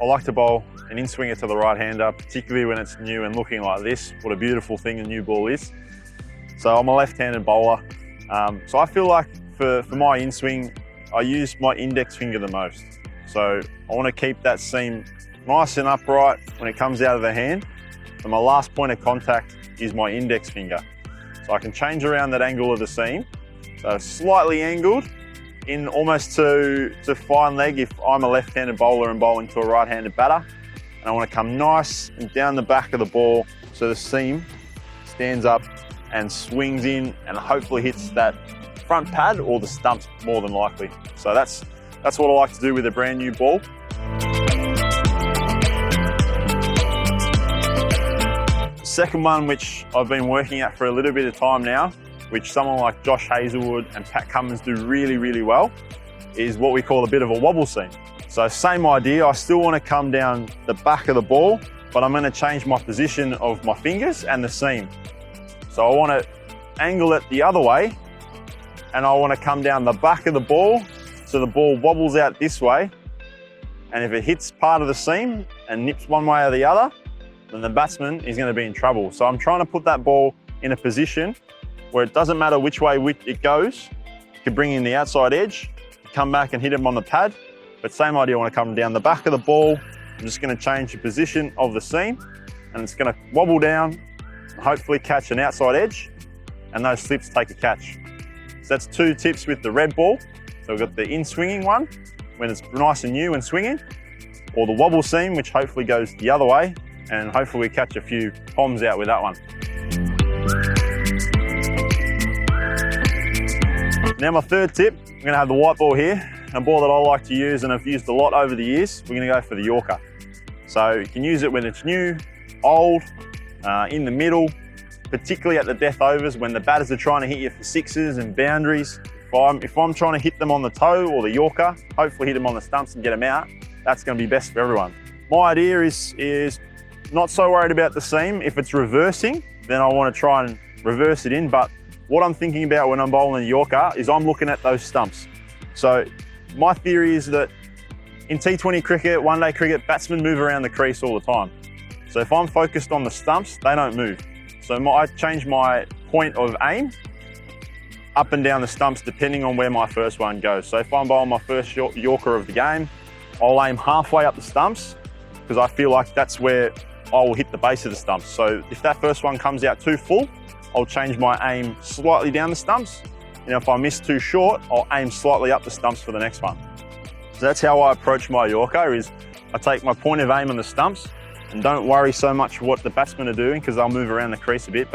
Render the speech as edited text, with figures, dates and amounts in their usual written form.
I like to bowl an in-swinger to the right-hander, particularly when it's new and looking like this. What a beautiful thing a new ball is. So I'm a left-handed bowler. So I feel like for my in-swing, I use my index finger the most. So I want to keep that seam nice and upright when it comes out of the hand. And my last point of contact is my index finger. So I can change around that angle of the seam. So slightly angled in almost to fine leg if I'm a left-handed bowler and bowling to a right-handed batter. And I want to come nice and down the back of the ball so the seam stands up and swings in and hopefully hits that front pad or the stumps more than likely. So that's what I like to do with a brand new ball. Second one, which I've been working at for a little bit of time now, which someone like Josh Hazelwood and Pat Cummins do really, really well, is what we call a bit of a wobble seam. So same idea, I still want to come down the back of the ball, but I'm going to change my position of my fingers and the seam. So I want to angle it the other way, and I want to come down the back of the ball so the ball wobbles out this way. And if it hits part of the seam and nips one way or the other, then the batsman is going to be in trouble. So I'm trying to put that ball in a position where it doesn't matter which way it goes. You can bring in the outside edge, come back and hit him on the pad. But same idea, I want to come down the back of the ball. I'm just going to change the position of the seam and it's going to wobble down, hopefully catch an outside edge, and those slips take a catch. So that's two tips with the red ball. So we've got the in-swinging one, when it's nice and new and swinging, or the wobble seam, which hopefully goes the other way, and hopefully we catch a few poms out with that one. Now my third tip, I'm going to have the white ball here, a ball that I like to use and I've used a lot over the years. We're going to go for the Yorker. So you can use it when it's new, old, in the middle, particularly at the death overs when the batters are trying to hit you for sixes and boundaries. If I'm trying to hit them on the toe or the Yorker, hopefully hit them on the stumps and get them out, that's going to be best for everyone. My idea is not so worried about the seam. If it's reversing, then I want to try and reverse it in. But what I'm thinking about when I'm bowling a Yorker is I'm looking at those stumps. So my theory is that in T20 cricket, one-day cricket, batsmen move around the crease all the time. So if I'm focused on the stumps, they don't move. So I change my point of aim up and down the stumps depending on where my first one goes. So if I'm bowling my first Yorker of the game, I'll aim halfway up the stumps because I feel like that's where I will hit the base of the stumps. So if that first one comes out too full, I'll change my aim slightly down the stumps. And if I miss too short, I'll aim slightly up the stumps for the next one. So that's how I approach my Yorker, is I take my point of aim on the stumps and don't worry so much what the batsmen are doing because they'll move around the crease a bit. But